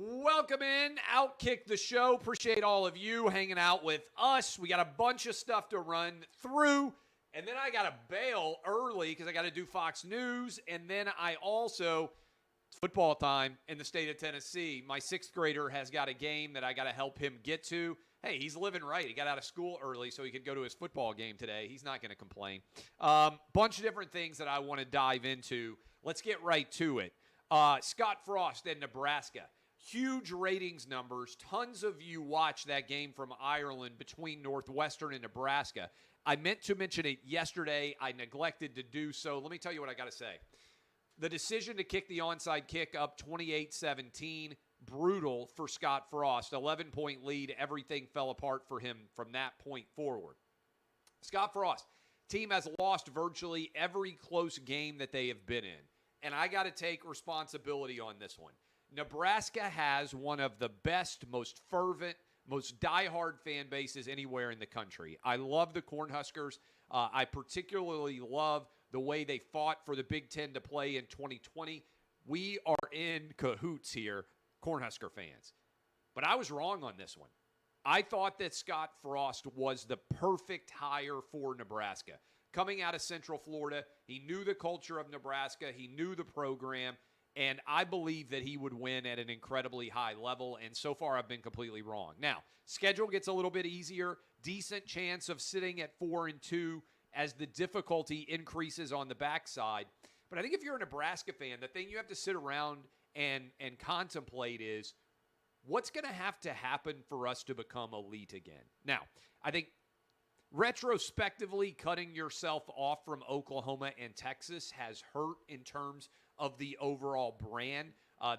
Welcome in, Outkick the Show. Appreciate all of you hanging out with us. We got a bunch of stuff to run through, and then I got to bail early because I got to do Fox News, and then I also, it's football time in the state of Tennessee. My sixth grader has got a game that I got to help him get to. Hey, he's living right. He got out of school early so he could go to his football game today. He's not going to complain. Bunch of different things that I want to dive into. Let's get right to it. Scott Frost in Nebraska. Huge ratings numbers. Tons of you watched that game from Ireland between Northwestern and Nebraska. I meant to mention it yesterday. I neglected to do so. Let me tell you what I got to say. The decision to kick the onside kick up 28-17, brutal for Scott Frost. 11-point lead. Everything fell apart for him from that point forward. Scott Frost, team has lost virtually every close game that they have been in. And I got to take responsibility on this one. Nebraska has one of the best, most fervent, most diehard fan bases anywhere in the country. I love the Cornhuskers. I particularly love the way they fought for the Big Ten to play in 2020. We are in cahoots here, Cornhusker fans. But I was wrong on this one. I thought that Scott Frost was the perfect hire for Nebraska. Coming out of Central Florida, he knew the culture of Nebraska. He knew the program. And I believe that he would win at an incredibly high level, and so far I've been completely wrong. Now, schedule gets a little bit easier, decent chance of sitting at 4-2 as the difficulty increases on the backside. But I think if you're a Nebraska fan, the thing you have to sit around and contemplate is what's going to happen for us to become elite again. Now, I think retrospectively cutting yourself off from Oklahoma and Texas has hurt in terms of the overall brand.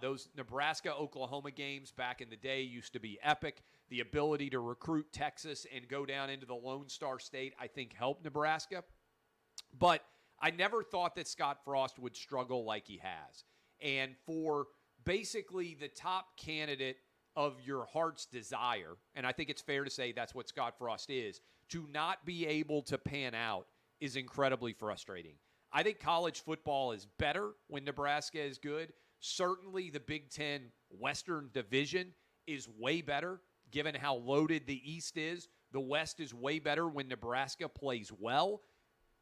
Those Nebraska-Oklahoma games back in the day used to be epic. The ability to recruit Texas and go down into the Lone Star State, I think, helped Nebraska. But I never thought that Scott Frost would struggle like he has. And for basically the top candidate of your heart's desire, and I think it's fair to say that's what Scott Frost is, to not be able to pan out is incredibly frustrating. I think college football is better when Nebraska is good. Certainly the Big Ten Western Division is way better given how loaded the East is. The West is way better when Nebraska plays well.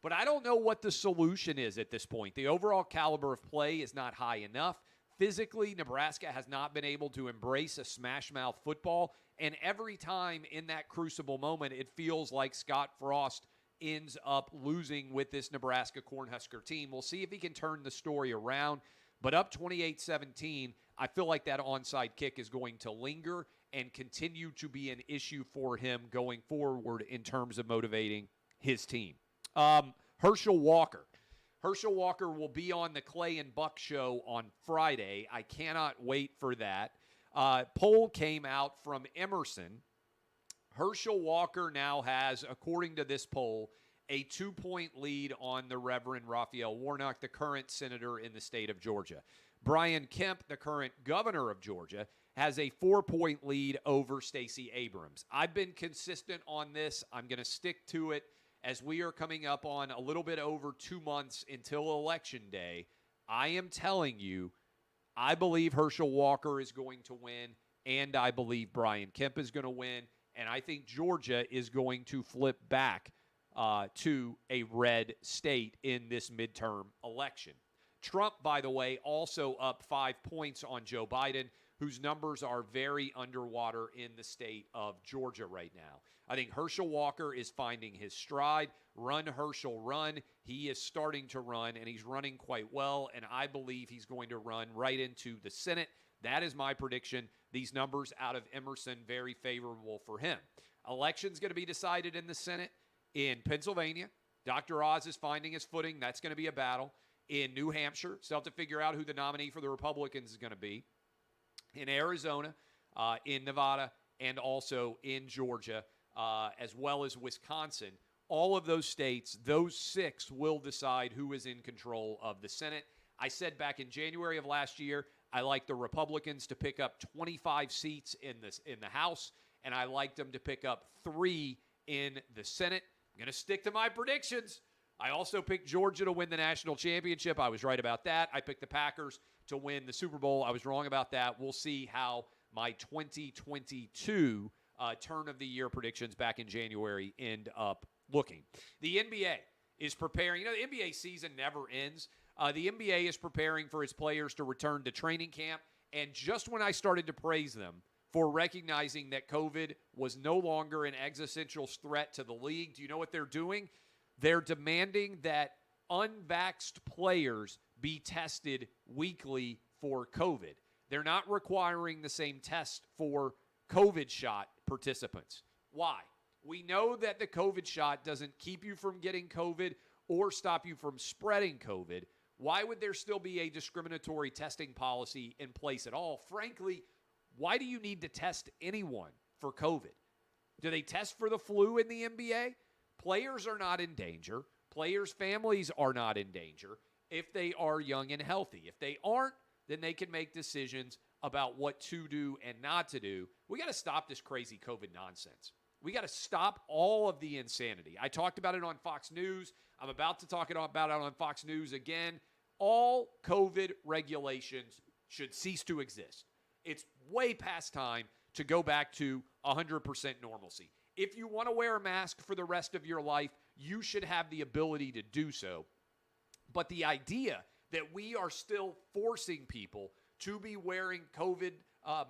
But I don't know what the solution is at this point. The overall caliber of play is not high enough. Physically, Nebraska has not been able to embrace a smash-mouth football. And every time in that crucible moment, it feels like Scott Frost ends up losing with this Nebraska Cornhusker team. We'll see if he can turn the story around. But up 28-17, I feel like that onside kick is going to linger and continue to be an issue for him going forward in terms of motivating his team. Herschel Walker. Herschel Walker will be on the Clay and Buck show on Friday. I cannot wait for that. Poll came out from Emerson. Herschel Walker now has, according to this poll, a 2-point lead on the Reverend Raphael Warnock, the current senator in the state of Georgia. Brian Kemp, the current governor of Georgia, has a 4-point lead over Stacey Abrams. I've been consistent on this. I'm going to stick to it as we are coming up on a little bit over 2 months until Election Day. I am telling you, I believe Herschel Walker is going to win, and I believe Brian Kemp is going to win. And I think Georgia is going to flip back to a red state in this midterm election. Trump, by the way, also up 5 points on Joe Biden, whose numbers are very underwater in the state of Georgia right now. I think Herschel Walker is finding his stride. Run, Herschel, run. He is starting to run, and he's running quite well, and I believe he's going to run right into the Senate. That is my prediction. These numbers out of Emerson, very favorable for him. Election's going to be decided in the Senate in Pennsylvania. Dr. Oz is finding his footing. That's going to be a battle. In New Hampshire, still have to figure out who the nominee for the Republicans is going to be. In Arizona, in Nevada, and also in Georgia, as well as Wisconsin. All of those states, those 6 will decide who is in control of the Senate. I said back in January of last year, I like the Republicans to pick up 25 seats in the House, and I liked them to pick up 3 in the Senate. I'm going to stick to my predictions. I also picked Georgia to win the national championship. I was right about that. I picked the Packers to win the Super Bowl. I was wrong about that. We'll see how my 2022 turn of the year predictions back in January end up looking. The NBA is preparing. The NBA season never ends. The NBA is preparing for its players to return to training camp. And just when I started to praise them for recognizing that COVID was no longer an existential threat to the league, do you know what they're doing? They're demanding that unvaxxed players be tested weekly for COVID. They're not requiring the same test for COVID shot participants. Why? We know that the COVID shot doesn't keep you from getting COVID or stop you from spreading COVID. Why would there still be a discriminatory testing policy in place at all? Frankly, why do you need to test anyone for COVID? Do they test for the flu in the NBA? Players are not in danger. Players' families are not in danger if they are young and healthy. If they aren't, then they can make decisions about what to do and not to do. We got to stop this crazy COVID nonsense. We got to stop all of the insanity. I talked about it on Fox News. I'm about to talk about it on Fox News again. All COVID regulations should cease to exist. It's way past time to go back to 100% normalcy. If you want to wear a mask for the rest of your life, you should have the ability to do so. But the idea that we are still forcing people to be wearing COVID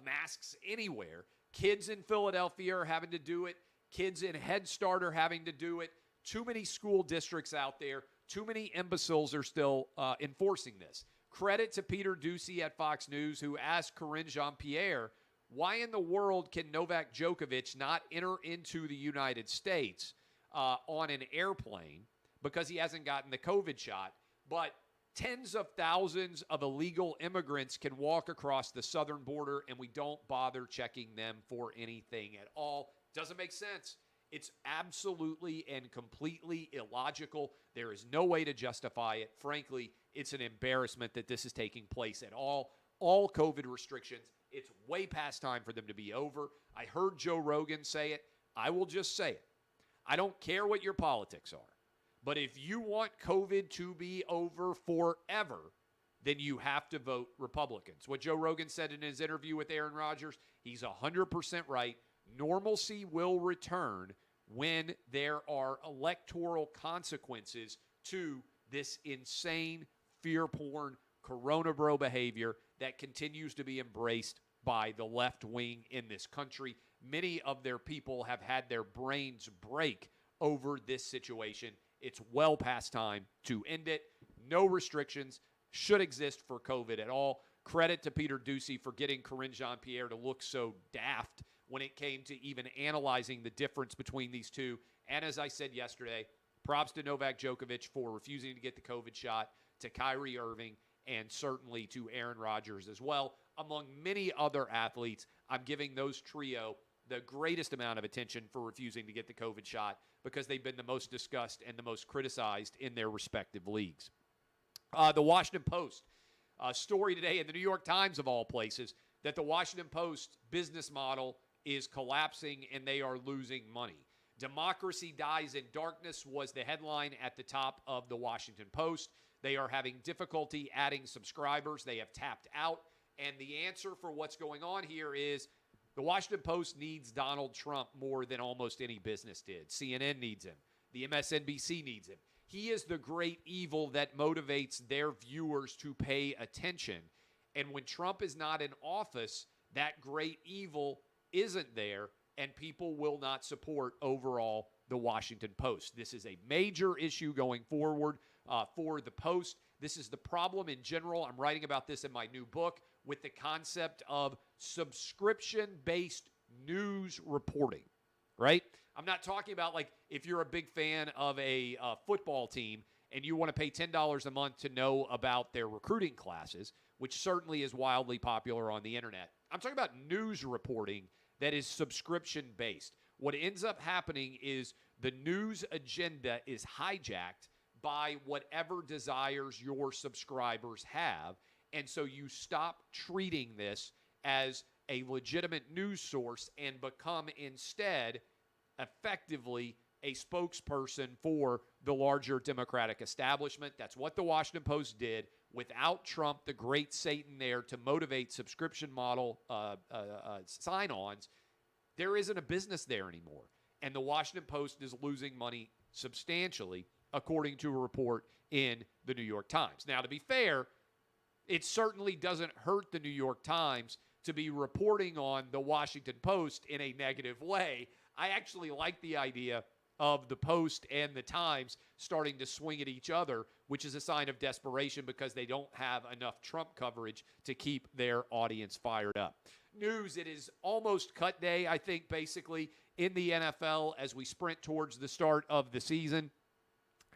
masks anywhere, kids in Philadelphia are having to do it, kids in Head Start are having to do it, too many school districts out there, too many imbeciles are still enforcing this. Credit to Peter Doocy at Fox News, who asked Karine Jean-Pierre, why in the world can Novak Djokovic not enter into the United States on an airplane because he hasn't gotten the COVID shot, but tens of thousands of illegal immigrants can walk across the southern border and we don't bother checking them for anything at all? Doesn't make sense. It's absolutely and completely illogical. There is no way to justify it. Frankly, it's an embarrassment that this is taking place at all. All COVID restrictions, it's way past time for them to be over. I heard Joe Rogan say it. I will just say it. I don't care what your politics are, but if you want COVID to be over forever, then you have to vote Republicans. What Joe Rogan said in his interview with Aaron Rodgers, he's 100% right. Normalcy will return when there are electoral consequences to this insane, fear-porn, Corona bro behavior that continues to be embraced by the left wing in this country. Many of their people have had their brains break over this situation. It's well past time to end it. No restrictions should exist for COVID at all. Credit to Peter Doocy for getting Karine Jean-Pierre to look so daft when it came to even analyzing the difference between these two. And as I said yesterday, props to Novak Djokovic for refusing to get the COVID shot, to Kyrie Irving, and certainly to Aaron Rodgers as well. Among many other athletes, I'm giving those trio the greatest amount of attention for refusing to get the COVID shot because they've been the most discussed and the most criticized in their respective leagues. The Washington Post, story today in the New York Times of all places, that the Washington Post business model is collapsing and they are losing money. Democracy dies in darkness was the headline at the top of the Washington Post. They are having difficulty adding subscribers. They have tapped out. And the answer for what's going on here is the Washington Post needs Donald Trump more than almost any business did. CNN needs him. The MSNBC needs him. He is the great evil that motivates their viewers to pay attention. And when Trump is not in office, that great evil isn't there, and people will not support overall the Washington Post. This is a major issue going forward for the Post. This is the problem in general. I'm writing about this in my new book with the concept of subscription-based news reporting, right? I'm not talking about like if you're a big fan of a football team and you want to pay $10 a month to know about their recruiting classes, which certainly is wildly popular on the internet. I'm talking about news reporting that is subscription-based. What ends up happening is the news agenda is hijacked by whatever desires your subscribers have, and so you stop treating this as a legitimate news source and become instead effectively a spokesperson for the larger Democratic establishment. That's what the Washington Post did without Trump, the great Satan there to motivate subscription model sign-ons, there isn't a business there anymore. And the Washington Post is losing money substantially, according to a report in the New York Times. Now, to be fair, it certainly doesn't hurt the New York Times to be reporting on the Washington Post in a negative way. I actually like the idea of the Post and the Times starting to swing at each other, which is a sign of desperation because they don't have enough Trump coverage to keep their audience fired up. News, it is almost cut day, I think, basically, in the NFL as we sprint towards the start of the season.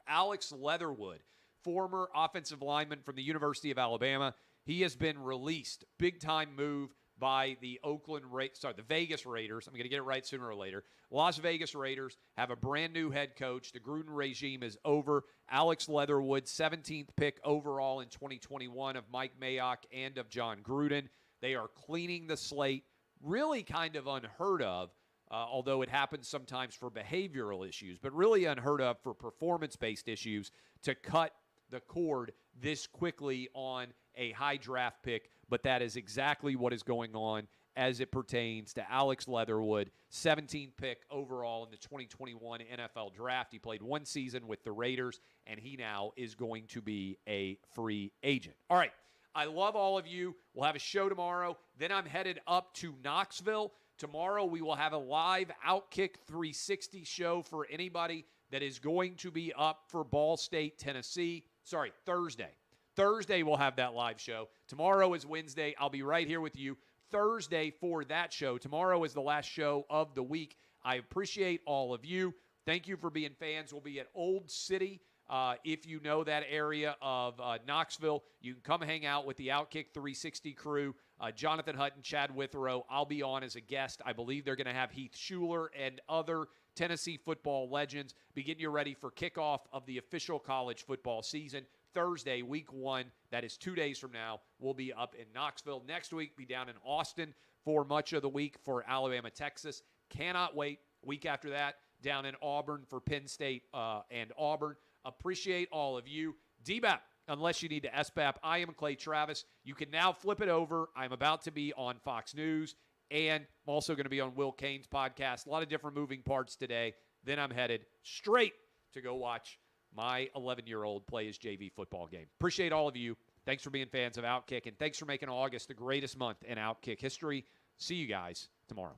Alex Leatherwood, former offensive lineman from the University of Alabama, he has been released. Big-time move by the the Vegas Raiders. I'm going to get it right sooner or later. Las Vegas Raiders have a brand-new head coach. The Gruden regime is over. Alex Leatherwood, 17th pick overall in 2021 of Mike Mayock and of John Gruden. They are cleaning the slate, really kind of unheard of, although it happens sometimes for behavioral issues, but really unheard of for performance-based issues to cut the cord this quickly on a high draft pick. But that is exactly what is going on as it pertains to Alex Leatherwood, 17th pick overall in the 2021 NFL Draft. He played one season with the Raiders, and he now is going to be a free agent. All right. I love all of you. We'll have a show tomorrow. Then I'm headed up to Knoxville. Tomorrow we will have a live Outkick 360 show for anybody that is going to be up for Ball State, Tennessee. Sorry, Thursday. Thursday we'll have that live show. Tomorrow is Wednesday. I'll be right here with you Thursday for that show. Tomorrow is the last show of the week. I appreciate all of you. Thank you for being fans. We'll be at Old City. If you know that area of Knoxville, you can come hang out with the Outkick 360 crew. Jonathan Hutton, Chad Withrow. I'll be on as a guest. I believe they're going to have Heath Schuler and other Tennessee football legends. Be getting you ready for kickoff of the official college football season. Thursday, week 1, that is 2 days from now, we'll be up in Knoxville. Next week, be down in Austin for much of the week for Alabama, Texas. Cannot wait. Week after that, down in Auburn for Penn State and Auburn. Appreciate all of you. DBAP, unless you need to SBAP, I am Clay Travis. You can now flip it over. I'm about to be on Fox News, and I'm also going to be on Will Cain's podcast. A lot of different moving parts today. Then I'm headed straight to go watch my 11-year-old play his JV football game. Appreciate all of you. Thanks for being fans of Outkick, and thanks for making August the greatest month in Outkick history. See you guys tomorrow.